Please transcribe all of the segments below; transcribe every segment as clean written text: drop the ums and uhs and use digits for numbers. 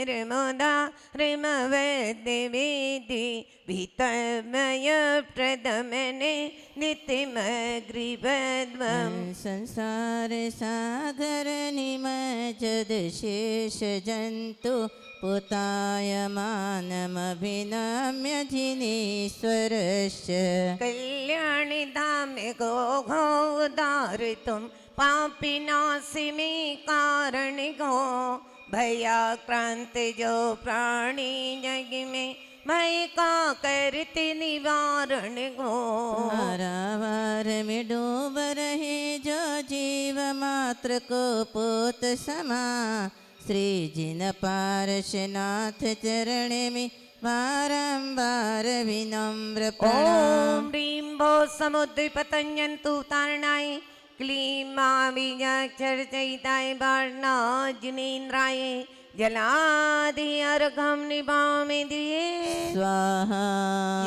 निर्मुदा ऋमवद्वेदि वितमय प्रदमने नित्यमग्रिवद्वं संसार सागर निमज्जद शेष जंतु पुतायमानमभिनम्य जिनेश्वरस्य कल्याणि धामे गो उदारितुं पापिनाशिमे कारणिगो भयाक्रांत जो प्राणी जग में मैं का करती निवारण गो पारावार में डूब रहे जो जीव मात्र को पोत समा श्री जिन पार्शनाथ चरण में बारंबार विनम्र प्रणाम। ओम ह्रीं भो समुद्र पतंजन्तु तारणाय क्लीं माविजक्षरचयिताय वार्णा जिनेन्द्राय जलादि अर्घं निभामि दिये स्वाहा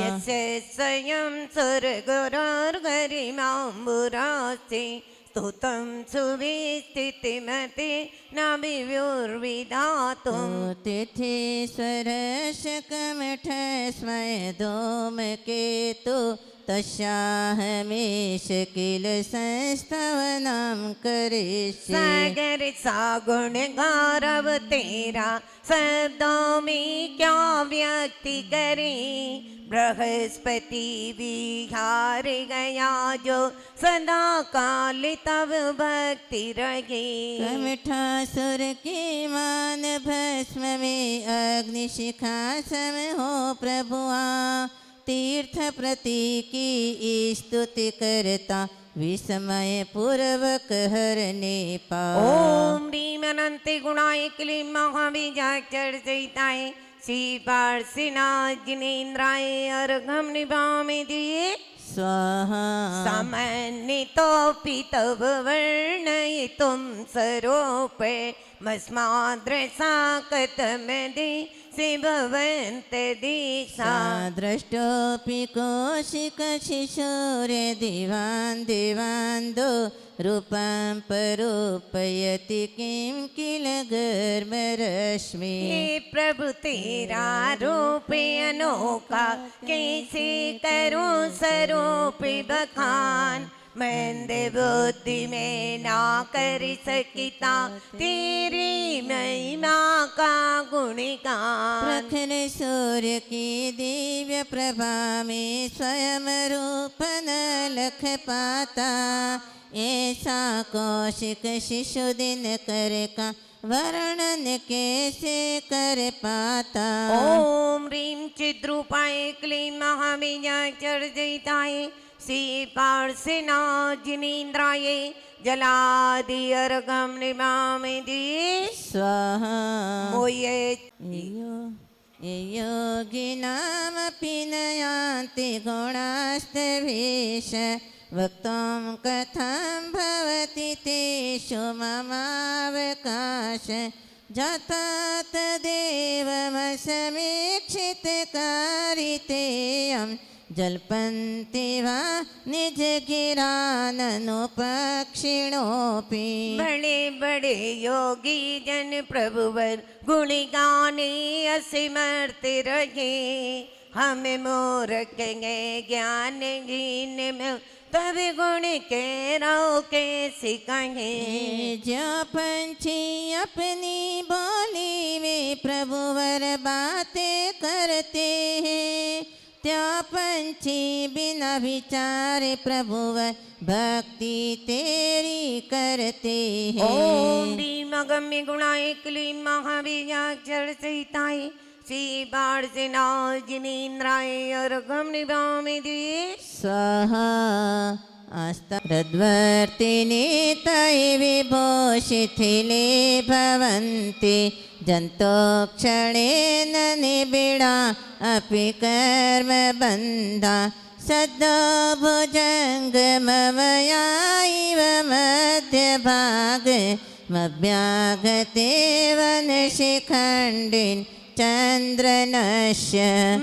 यस्य स्वयं स्वर्गोर्गरिमाम्बुरास्ति स्तुतं सुविस्थितिमते नाभिर्विधातुं तिथीश्वरशकमठ स्मय धूमकेतु तस्याहमेष किल संस्तवनं करिष्ये सागर सागुण गौरव तेरा शब्दों में क्या व्यक्ति करे बृहस्पति विहार गया जो सदा काल तब भक्ति रहे कमठासुर के मान भस्म में अग्निशिखा सम हो प्रभुआ तीर्थ प्रतीकी स्तुति करता विस्मय पूर्वक हरने पा। ओम ह्रीं अनंत गुणाय क्लीं महाबीजाक्षरचयिताय श्री पार्श्वनाथ जिनेन्द्राय अर्घं निभामि दिये स्वाहा सामान्यतोऽपि तव वर्णयितुं स्वरूपे मस्माद्रसा कथमदि भवन्तदिशा दृष्टोऽपि कौशिक शिशोरे दिवान् दिवान्दो रूपं परूपयति किं किल गर्भरश्मि हे प्रभु तेरा रूप अनोखा कैसे करूं स्वरूप बखान मंद बुद्धि में ना कर सकिता तेरी महिमा का गुणगान प्रखर सूर्य की दिव्य प्रभा में स्वयं रूप न लख पाता ऐसा कौशिक शिशु दिन कर का वर्णन कैसे कर पाता। ओम ह्रीं चिद्रूपाय क्लीं महाबीजाक्षरचयिताय श्री पार्श्वनाथ जिनेन्द्राय जलादि अर्घं निभामि दिये स्वाहा मोये योगिनामपि न यान्ति गुणास्तवेश वक्तुं कथं भवति तेषु ममावकाश जाता तदेवमसमीक्षित कारितेयं जल्पन्ति वा निज गिराननुपक्षिणोऽपि बड़े बड़े योगी जन प्रभुवर गुण गाने असमर्थ रहे हम मूर्ख ज्ञान हीन में तब गुण के रोके सिखाए जो पंछी अपनी बोली में प्रभुवर बातें करते हैं त्या पंछी बिना विचारे प्रभुवर भक्ति तेरी करते हैं। ओम ह्रीं अगम्य गुणाय क्लीं महाबीजाक्षरचयिताय श्री पार्श्वनाथ जिनेन्द्राय अर्घं निभामि दिये स्वाहा आस्तारद्वर्तिनि तै विभो शिथिले भवन्ति जन्तो क्षणेन निबिडा अपि कर्मबन्धा सद्यो भुजङ्गमवया इव मध्यभागमभ्यागते वनशिखण्डिन् चंद्रनश्य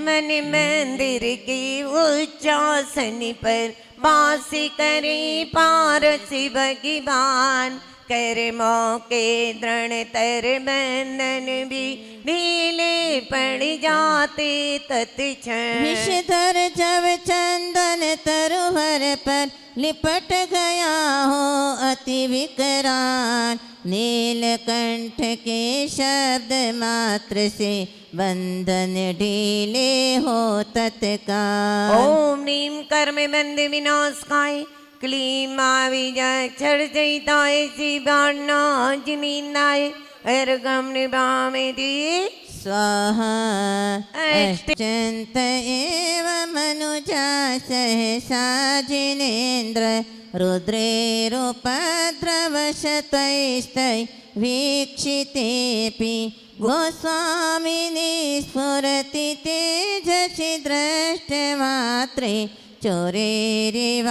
मन मंदिर की उच्चासन पर वास करे पारसी भगवान कर्मों के दृढ़तर बंधन भी ढीले पड़ जाते तत्क्षण। विषधर जब चंदन तरुवर पर लिपट गया हो अति विकराल, नीलकंठ के शब्द मात्र से बंधन ढीले हो तत्काल। ओम नीम कर्म बंध विनाशकाय क्लीम आविजाक्षर जयिताय शिवान्नाजिनीनाय अर्घम निभामेति स्वाहा। अष्टंत एव मनुजा सहसा जिनेन्द्र रुद्रेरुपद्रवशतैस्तै वीक्षितेऽपि गोस्वामिनी स्फुरति तेजसि दृष्टमात्रे चोरेरिवाशुपशवा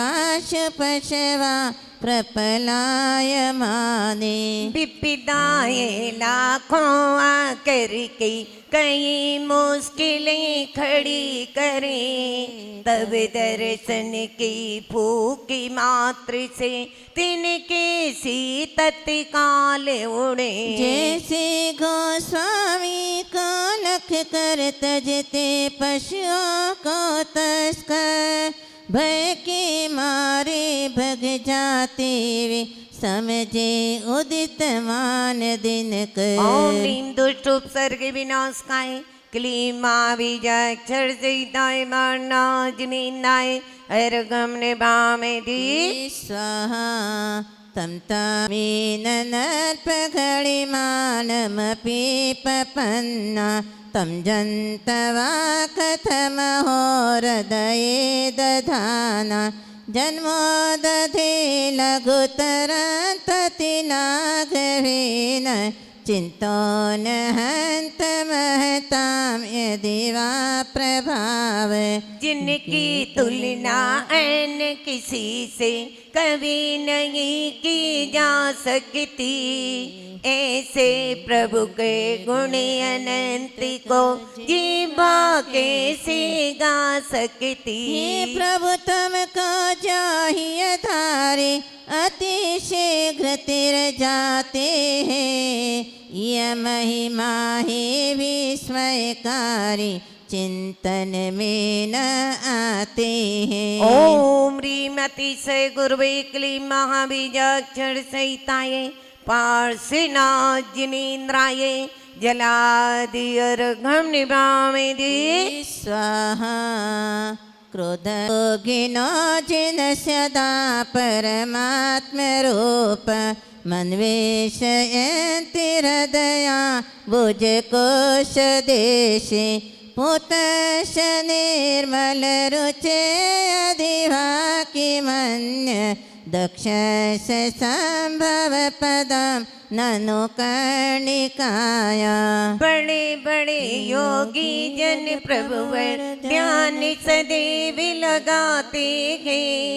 प्रपलायमाने। विपिताए लाखों आकर के कई मुश्किलें खड़ी करें, तब दर्शन की फूकी मात्र से तिनके सी तत्काल उड़े। जैसे गोस्वामी को लख कर तजते पशुओं को तस्कर भय के मारे भग जाते वे समझे उदित मान दिन कर। ओम नीम दुष्ट उपसर्ग विनाशकाय क्लीम आविजाक्षर जयिताय मान्नाजिनीनाय अर्घम निभामेति स्वाहा। तं तामीननर्पघलिमानमपि पपन्ना तं जन्तवा कथमहो हृदये दधाना। जन्मोदधे लघुतरन्ततिलाघवेन चिन्तो न हन्तमहतां यदि वा प्रभाव। जिनकी तुलना अन्य किसी से कभी नहीं की जा सकती, ऐसे प्रभु के गुण अनंत को जीवा कैसे गा सकती। हे प्रभु तुमको चाहिए धारे अति शीघ्र तिर जाते हैं, यह महिमा है विस्मयकारी चिंतन में न आते हैं। ओम ह्रीम अतिशय गुरुवे क्लीम महाबीजाक्षर सहिताय पार्श्वनाथ जलादि अर्घम निभामेति स्वाहा। क्रोधोगिनो जिन सदा परमात्मरूप मन्वेषयन्ति हृदया भुजकोश देशे पुतश निर्मल रुचे अधिवाकी मन्य दक्षस संभव पदम ननु कर्णिकाया। बड़े बड़े योगी जन प्रभुवर ध्यान सदैव लगाते हैं,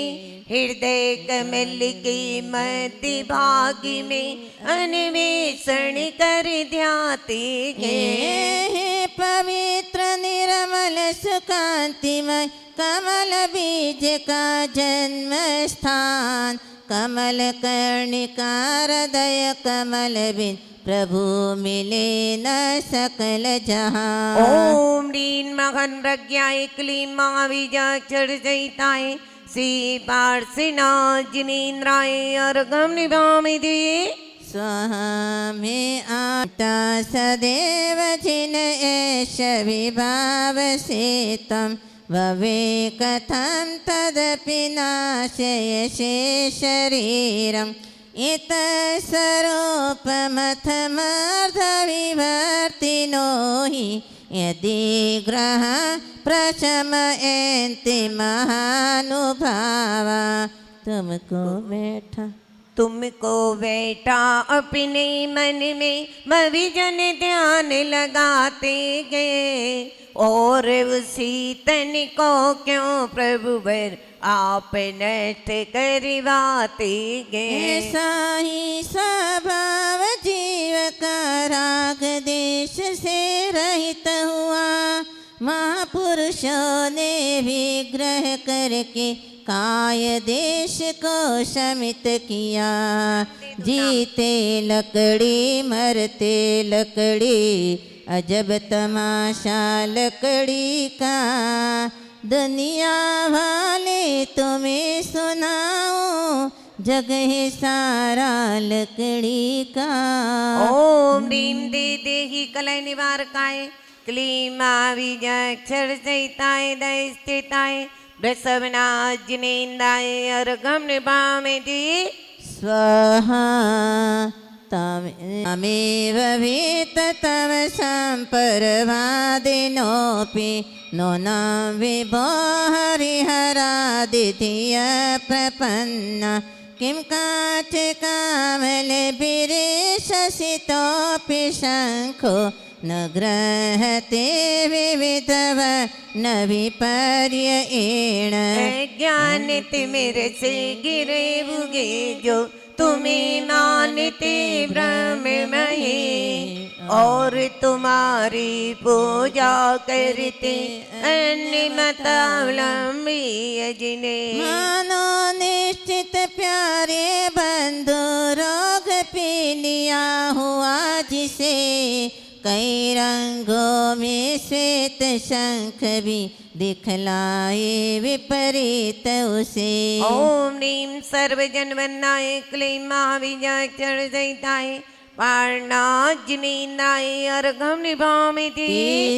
हृदय कमल की मध्य भाग में अन्वेषण कर ध्याते हैं। पवित्र निर्मल सुकांतिमय कमल बीज का जन्म स्थान, कमल कर्णिका हृदय कमल बिन प्रभु मिले न सकल जहां। ओम ह्रीं महन् प्रज्ञाय क्लीं महाबीजाक्षर सहिताय श्री पार्श्वनाथ अर्घम निभामेति स्वाहा। में आता सदैव जिन एष विभाव से तम भवे कथं तदपि नाशयसे शरीरम् इतस्वरूपमथमर्धविवर्तिनो हि यदि ग्रह प्रशमयन्ति महानुभावा। तुमको बैठा अपने मन में भविजन ध्यान लगाते गए, और उसी तन को क्यों प्रभुवर आप नष्ट करवाते गए। ऐसा ही स्वभाव जीव का राग देश से रहित हुआ, महापुरुषों ने विग्रह करके सिखाए देश को शमित किया। जीते लकड़ी मरते लकड़ी, अजब तमाशा लकड़ी का। दुनिया वाले तुम्हें सुनाओ, जग है सारा लकड़ी का। ओम ह्रीं दे देहि कलय निवारकाय, क्लीं आविजाक्षर सहिताय दैस्थिताय, वृषभनाथ जिनेन्द्राय अर्घं निभामि स्वाहा। तमेव वेत तव सम्पर्वादिनोऽपि, नूनं विभो हरिहरादिधिय प्रपन्ना। किं काचिकामलभिरेषसितोऽपि शङ्खो, न गृह्यते विविधव न विपर्ययेण। ज्ञानतिमिर से गिरे बुगे जो, तुम्हें मानते ब्रह्ममयी, और तुम्हारी पूजा करते अन्य मतावलंबी अजिने। मानो निश्चित प्यारे बंधु, रोग पी लिया हुआ जिसे। कई रंगों में श्वेत शंख भी दिखलाए विपरीत उसे। ओम ह्रीं सर्वजनवन्नाय, क्लीं महाविजाक्षर सहिताय, पार्णाथ जिनेन्द्राय अर्घं निभामि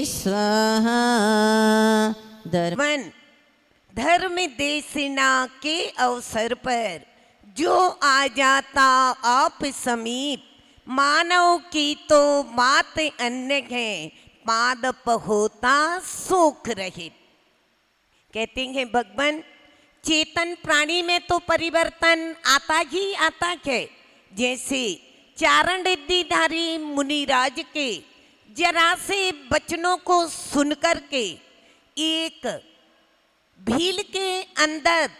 स्वाहा। धर्म देशना के अवसर पर जो आ जाता आप समीप, मानव की तो बात अन्य है, पादप होता सुख रहित। कहते हैं भगवान, चेतन प्राणी में तो परिवर्तन आता ही आता है। जैसे चारण रिद्धिधारी मुनिराज के जरा से वचनों को सुनकर के एक भील के अंदर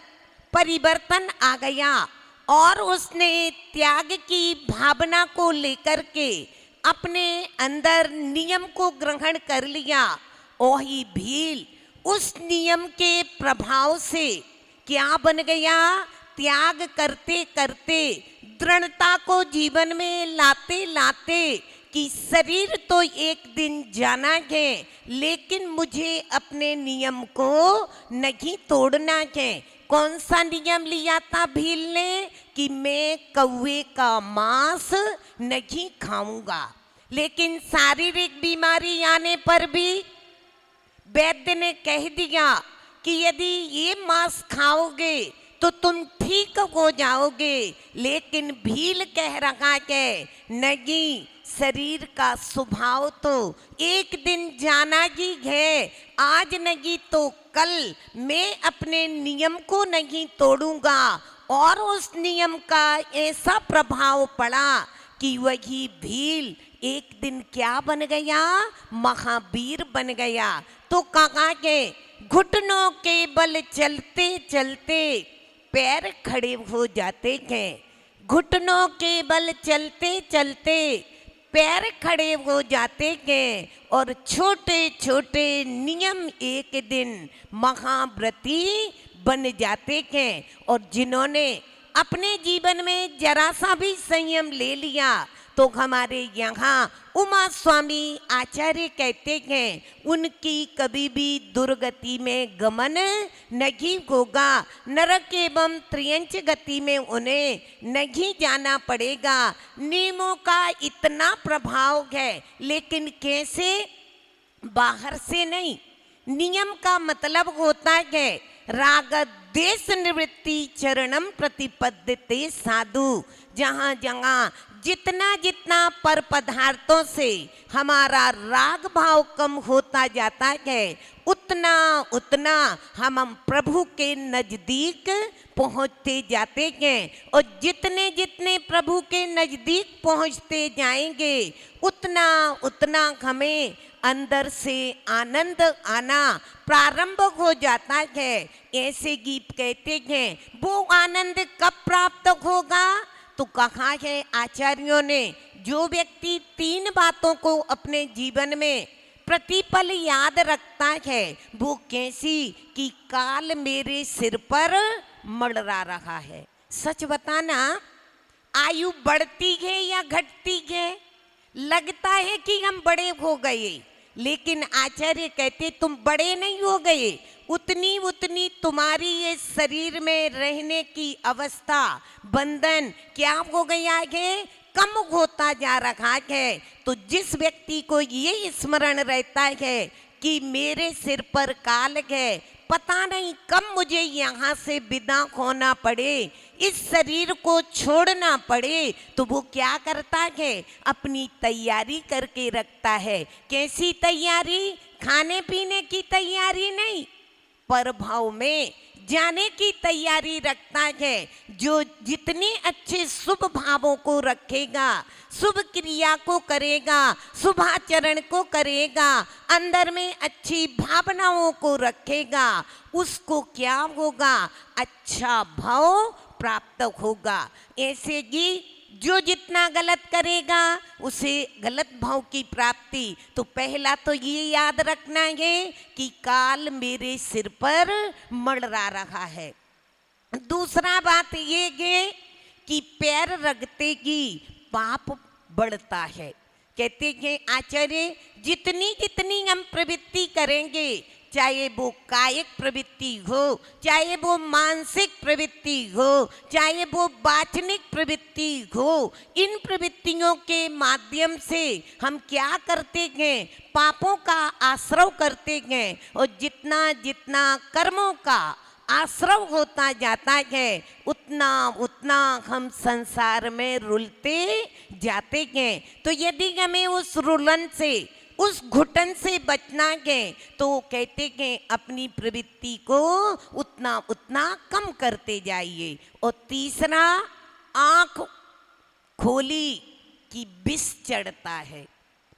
परिवर्तन आ गया, और उसने त्याग की भावना को लेकर के अपने अंदर नियम को ग्रहण कर लिया। वही भील उस नियम के प्रभाव से क्या बन गया, त्याग करते करते दृढ़ता को जीवन में लाते लाते कि शरीर तो एक दिन जाना है, लेकिन मुझे अपने नियम को नहीं तोड़ना है। कौन सा नियम लिया था भील ने कि मैं कौवे का मांस नहीं खाऊंगा। लेकिन शारीरिक बीमारी आने पर भी वैद्य ने कह दिया कि यदि ये मांस खाओगे तो तुम ठीक हो जाओगे। लेकिन भील कह रहा है नहीं, शरीर का स्वभाव तो एक दिन जाना ही है, आज नहीं तो कल मैं अपने नियम को नहीं तोड़ूंगा। और उस नियम का ऐसा प्रभाव पड़ा कि वही भील एक दिन क्या बन गया, महावीर बन गया। तो कहा के घुटनों के बल चलते चलते पैर खड़े हो जाते हैं, घुटनों के बल चलते चलते पैर खड़े हो जाते हैं, और छोटे छोटे नियम एक दिन महाव्रती बन जाते हैं। और जिन्होंने अपने जीवन में जरा सा भी संयम ले लिया, तो हमारे यहाँ उमा स्वामी आचार्य कहते हैं उनकी कभी भी दुर्गति में गमन नहीं होगा, नरक एवं त्रियंच गति में उन्हें नहीं जाना पड़ेगा। नियमों का इतना प्रभाव है, लेकिन कैसे, बाहर से नहीं। नियम का मतलब होता है राग देश निवृत्ति चरणम प्रतिपद्यते साधु। जहाँ जहाँ जितना जितना पर पदार्थों से हमारा राग भाव कम होता जाता है, उतना उतना हम प्रभु के नजदीक पहुँचते जाते हैं। और जितने जितने प्रभु के नजदीक पहुँचते जाएंगे, उतना उतना हमें अंदर से आनंद आना प्रारंभ हो जाता है। ऐसे गीत कहते हैं वो आनंद कब प्राप्त होगा, तो कहा है आचार्यों ने, जो व्यक्ति तीन बातों को अपने जीवन में प्रतिपल याद रखता है, वो कैसी कि काल मेरे सिर पर मंडरा रहा है। सच बताना, आयु बढ़ती है या घटती है? लगता है कि हम बड़े हो गए, लेकिन आचार्य कहते तुम बड़े नहीं हो गए, उतनी उतनी तुम्हारी ये शरीर में रहने की अवस्था, बंधन क्या हो गया है, कम होता जा रहा है। तो जिस व्यक्ति को ये स्मरण रहता है कि मेरे सिर पर काल है, पता नहीं कब मुझे यहाँ से विदा होना पड़े, इस शरीर को छोड़ना पड़े, तो वो क्या करता है, अपनी तैयारी करके रखता है। कैसी तैयारी? खाने पीने की तैयारी नहीं, प्रभाव में जाने की तैयारी रखता है। जो जितने अच्छे शुभ भावों को रखेगा, शुभ क्रिया को करेगा, शुभाचरण को करेगा, अंदर में अच्छी भावनाओं को रखेगा, उसको क्या होगा, अच्छा भाव प्राप्त होगा। ऐसे ही जो जितना गलत करेगा उसे गलत भाव की प्राप्ति। तो पहला तो ये याद रखना है कि काल मेरे सिर पर मंडरा रहा है। दूसरा बात ये है कि पैर रखते ही पाप बढ़ता है। कहते हैं आचार्य, जितनी जितनी हम प्रवृत्ति करेंगे, चाहे वो कायिक प्रवृत्ति हो, चाहे वो मानसिक प्रवृत्ति हो, चाहे वो वाचनिक प्रवृत्ति हो, इन प्रवृत्तियों के माध्यम से हम क्या करते हैं, पापों का आश्रव करते हैं। और जितना जितना कर्मों का आश्रव होता जाता है, उतना उतना हम संसार में रुलते जाते हैं। तो यदि हमें उस रुलन से, उस घुटन से बचना है, तो कहते हैं अपनी प्रवृत्ति को उतना उतना कम करते जाइए। और तीसरा, आंख खोली कि विष चढ़ता है।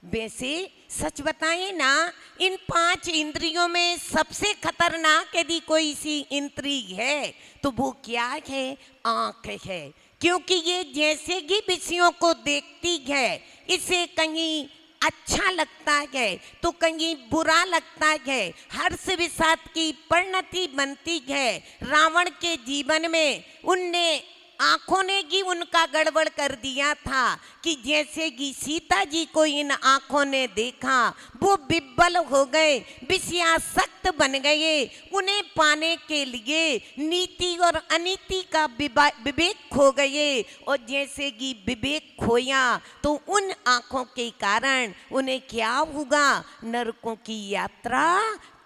वैसे सच बताएं ना, इन 5 इंद्रियों में सबसे खतरनाक यदि कोई सी इंद्री है तो वो क्या है, आंख है। क्योंकि ये जैसे ही विषयों को देखती है, इसे कहीं अच्छा लगता है तो कहीं बुरा लगता है, हर्ष विषाद की परिणति बनती है। रावण के जीवन में उनने आंखों ने ही उनका गड़बड़ कर दिया था कि जैसे कि सीता जी को इन आंखों ने देखा, वो विब्बल हो गए, विषयासक्त बन गए। उन्हें पाने के लिए नीति और अनीति का विवेक खो गए, और जैसे कि विवेक खोया तो उन आंखों के कारण उन्हें क्या हुआ, नरकों की यात्रा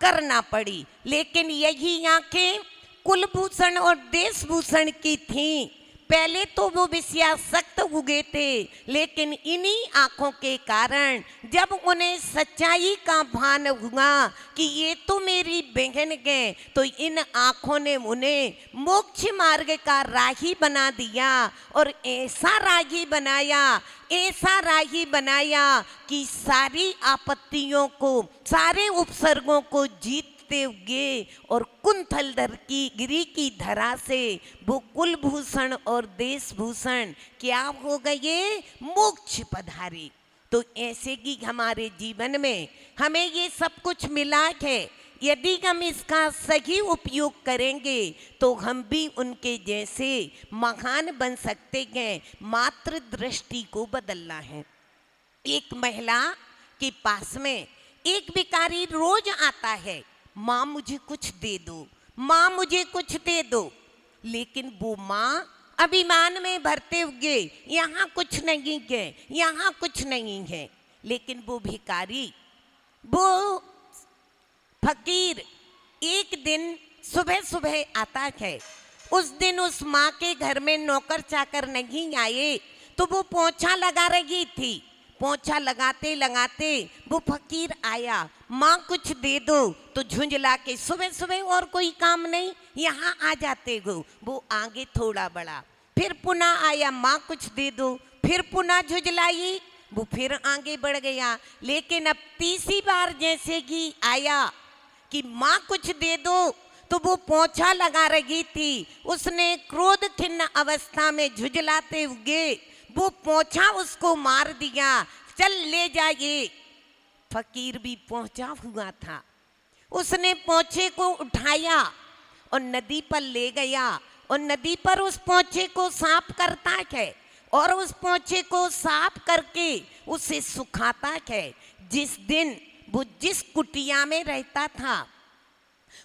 करना पड़ी। लेकिन यही आंखें कुलभूषण और देशभूषण की थीं। पहले तो वो विषयासक्त हो गए थे, लेकिन इन्हीं आंखों के कारण जब उन्हें सच्चाई का भान हुआ कि ये तो मेरी बहन है, तो इन आंखों ने उन्हें मोक्ष मार्ग का राही बना दिया। और ऐसा राही बनाया, ऐसा राही बनाया कि सारी आपत्तियों को, सारे उपसर्गों को जीत हुए और कुंथलधर की गिरी की धरा से वो कुलभूषण और देशभूषण क्या हो गए, मोक्ष पधारी। तो ऐसे कि हमारे जीवन में हमें ये सब कुछ मिला है, यदि हम इसका सही उपयोग करेंगे तो हम भी उनके जैसे महान बन सकते हैं। मात्र दृष्टि को बदलना है। एक महिला के पास में एक भिखारी रोज आता है, माँ मुझे कुछ दे दो, माँ मुझे कुछ दे दो। लेकिन वो माँ अभिमान में भरते हुए यहाँ कुछ नहीं है, यहाँ कुछ नहीं है। लेकिन वो भिखारी, वो फकीर एक दिन सुबह सुबह आता है। उस दिन उस माँ के घर में नौकर चाकर नहीं आए, तो वो पोंछा लगा रही थी। पोंछा लगाते लगाते वो फकीर आया, माँ कुछ दे दो, तो झुंझला के सुबह सुबह और कोई काम नहीं, यहाँ आ जाते हो। वो आगे थोड़ा बढ़ा, फिर पुनः आया, माँ कुछ दे दो, फिर पुनः झुंझलाई, वो फिर आगे बढ़ गया। लेकिन अब तीसरी बार जैसे कि आया कि माँ कुछ दे दो, तो वो पोंछा लगा रही थी। उसने क्रोध खिन्न अवस्था में झुंझलाते हुए वो पोंछा उसको मार दिया, चल ले जाइए। फकीर भी पहुंचा हुआ था। उसने पोंछे को उठाया और नदी पर ले गया और नदी पर उस पोंछे को साफ करता है और उस पोंछे को साफ करके उसे सुखाता है। जिस दिन वो जिस कुटिया में रहता था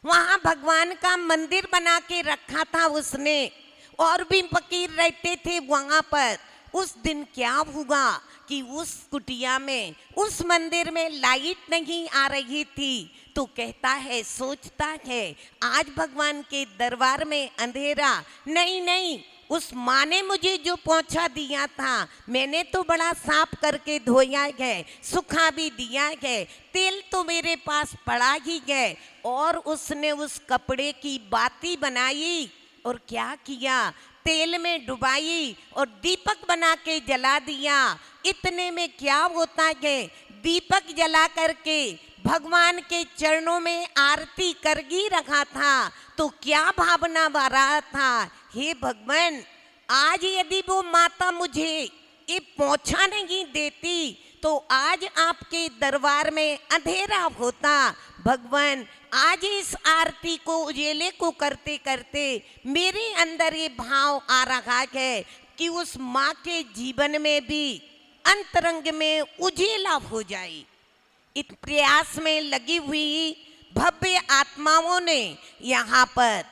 वहां भगवान का मंदिर बना के रखा था उसने, और भी फकीर रहते थे वहां पर। उस दिन क्या हुआ कि उस कुटिया में, उस मंदिर में लाइट नहीं आ रही थी। तो कहता है, सोचता है आज भगवान के दरबार में अंधेरा नहीं, नहीं, उस माँ ने मुझे जो पोंछा दिया था मैंने तो बड़ा साफ करके धोया है, सुखा भी दिया है, तेल तो मेरे पास पड़ा ही है। और उसने उस कपड़े की बाती बनाई और क्या किया, तेल में डुबाई और दीपक बना के जला दिया। इतने में क्या होता है, दीपक जला करके भगवान के चरणों में आरती कर ही रखा था तो क्या भावना भर रहा था, हे भगवान आज यदि वो माता मुझे ये पोंछा नहीं देती तो आज आपके दरबार में अंधेरा होता। भगवान आज इस आरती को उजेले को करते करते मेरे अंदर ये भाव आ रहा है कि उस माँ के जीवन में भी अंतरंग में उजेला हो जाए। इस प्रयास में लगी हुई भव्य आत्माओं ने यहाँ पर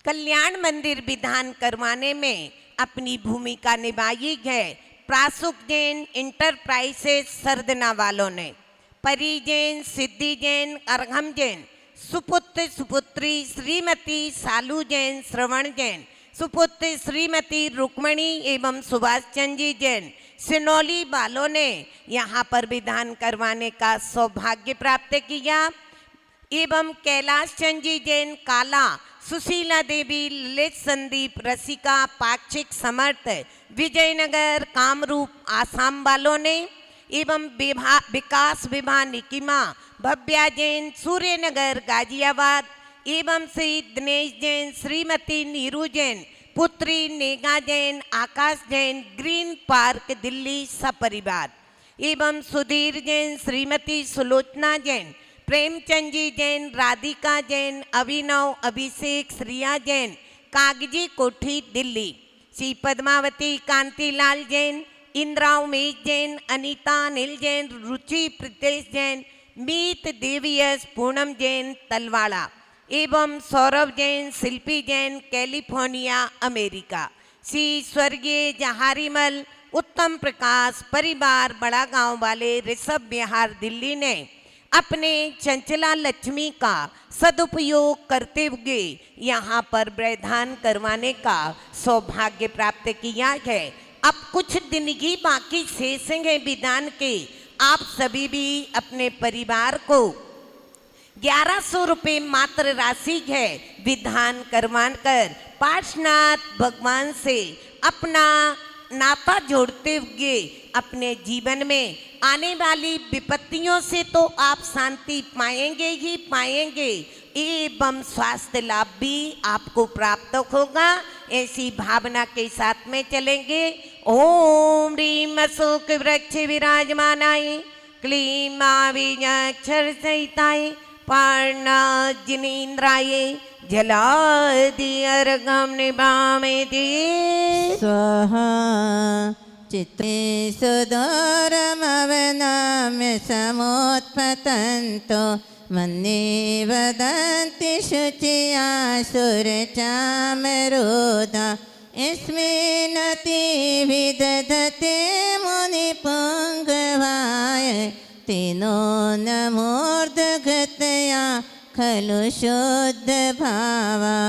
कल्याण मंदिर विधान करवाने में अपनी भूमिका निभाई है। प्रासुक जैन इंटरप्राइजेस सरदना वालों ने, परी जैन, सिद्धि जैन, अर्घम जैन, सुपुत्र सुपुत्री श्रीमती सालू जैन, श्रवण जैन, सुपुत्र श्रीमती रुक्मणी एवं सुभाष चंद जी जैन, सिनौली वालों ने यहाँ पर विधान करवाने का सौभाग्य प्राप्त किया। एवं कैलाश चंद जी जैन काला, सुशीला देवी, ललित संदीप, रसिका, पाक्षिक समर्थ, विजयनगर कामरूप आसाम वालों ने, एवं विकास विभा निकिमा, भव्या जैन सूर्यनगर गाजियाबाद, एवं श्री दिनेश जैन, श्रीमती नीरू जैन, पुत्री नेगा जैन, आकाश जैन, ग्रीन पार्क दिल्ली सपरिवार, एवं सुधीर जैन, श्रीमती सुलोचना जैन, प्रेमचंद जी जैन, राधिका जैन, अभिनव, अभिषेक, श्रिया जैन, कागजी कोठी दिल्ली, श्री पद्मावती कांतिलाल जैन, इंद्रा उमेश जैन, अनीता अनिल जैन, रुचि प्रीतेश जैन, मीत देवीयस, पूनम जैन तलवाड़ा, एवं सौरभ जैन, शिल्पी जैन, कैलिफोर्निया अमेरिका, श्री स्वर्गीय जहारीमल, उत्तम प्रकाश परिवार बड़ा गांव वाले ऋषभ बिहार दिल्ली ने अपने चंचला लक्ष्मी का सदुपयोग करते हुए यहाँ पर वैधान करवाने का सौभाग्य प्राप्त किया है। अब कुछ दिन ही बाकी शेष हैं विधान के। आप सभी भी अपने परिवार को 1100 रुपये मात्र राशि है विधान करवान कर पार्श्वनाथ भगवान से अपना नाता जोड़ते हुए अपने जीवन में आने वाली विपत्तियों से तो आप शांति पाएंगे ही पाएंगे, एवं स्वास्थ्य लाभ भी आपको प्राप्त होगा। ऐसी भावना के साथ में चलेंगे। ओम ह्रीम अशोक वृक्ष विराजमानाय, क्लीं आवीजाक्षर सहिताय, पार्णाजिनेन्द्राय, जलादि अर्घं निभामेति स्वाहा। चित्ते सुदूरमवनाम्य समुत्पतन्तो मन्ये वदन्ति शुचिया सुरचामरोधा, यस्मिन्नति विदधते मुनिपुङ्गवाय, तेनो नमोर्धगतया खलु शुद्ध भावा।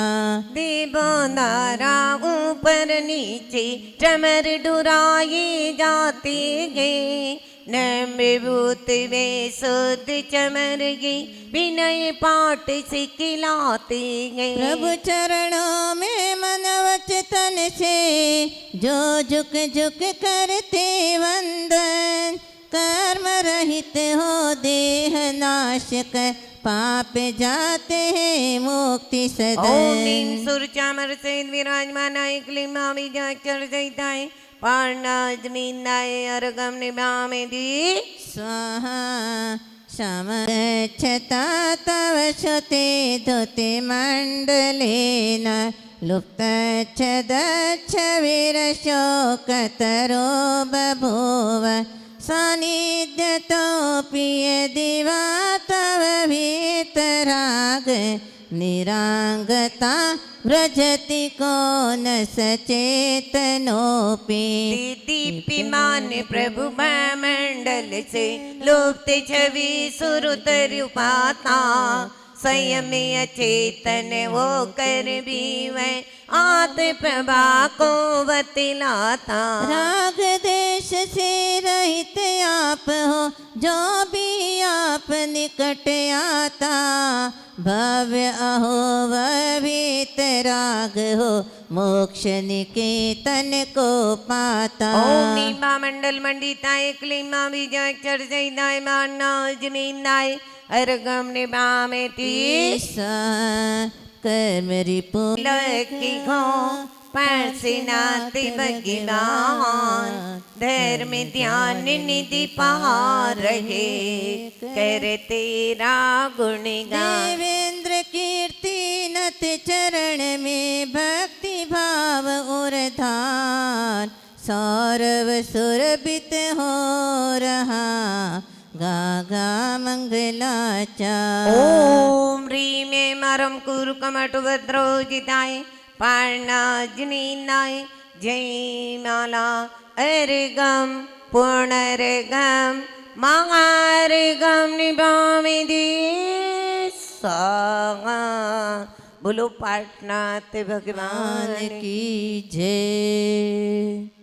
देवो नारा ऊपर नीचे चमर डुराए जाते हैं, न विभूत वे शुद्ध चमर गे विनय पाठ सिखलाते हैं। प्रभु चरणों में मन वचन से जो झुक झुक करते वंदन, कर्म रहित हो देह नाश कर पाप जाते हैं मुक्ति सदन। ओम नीम सुर चामर से विराजमानाय, क्लीं आवीजाक्षर सहिताय, पार्णाजनीनाय अर्घं निभामि स्वाहा समगच्छता तव श्रुते धृतिमण्डलेन लुप्तच्छदच्छ वीरशोकतरो बभूव सान्निध्यतोऽपि यदि वा तव वीतराग निरागता व्रजति को न सचेतनोऽपि दीप्यमान प्रभु मंडल से लुप्त छवि सुरतरुपाता स्वयं अचेतन वो कर भी वह आत प्रभा को बतलाता। राग देश से रहित आप हो जो भी आप निकट आता भव्य अहो वीतराग हो मोक्ष निकेतन को पाता। ओम नीमा मंडल मंडिताय क्लीमा विजय चर्चयिताय मान्नाजनीनाय अर्घं निभामि कर्म रिपु लकी घो परसिनाति भगवान धर्म ध्यान निधि पहाड़ रहे कर तेरा गुणगान। देवेंद्र कीर्ति नत चरण में भक्ति भाव उर्धान सौरव सुरभित हो रहा गा गा मंगलाचार। ओम ह्रीं मरम कुरु कमटु भद्रोजिताय पार्णाजनीनाय जय माला अर्घं पुनर्घं महार्घं निभामि स्वाहा। बोलो पाटनाथ भगवान की जय।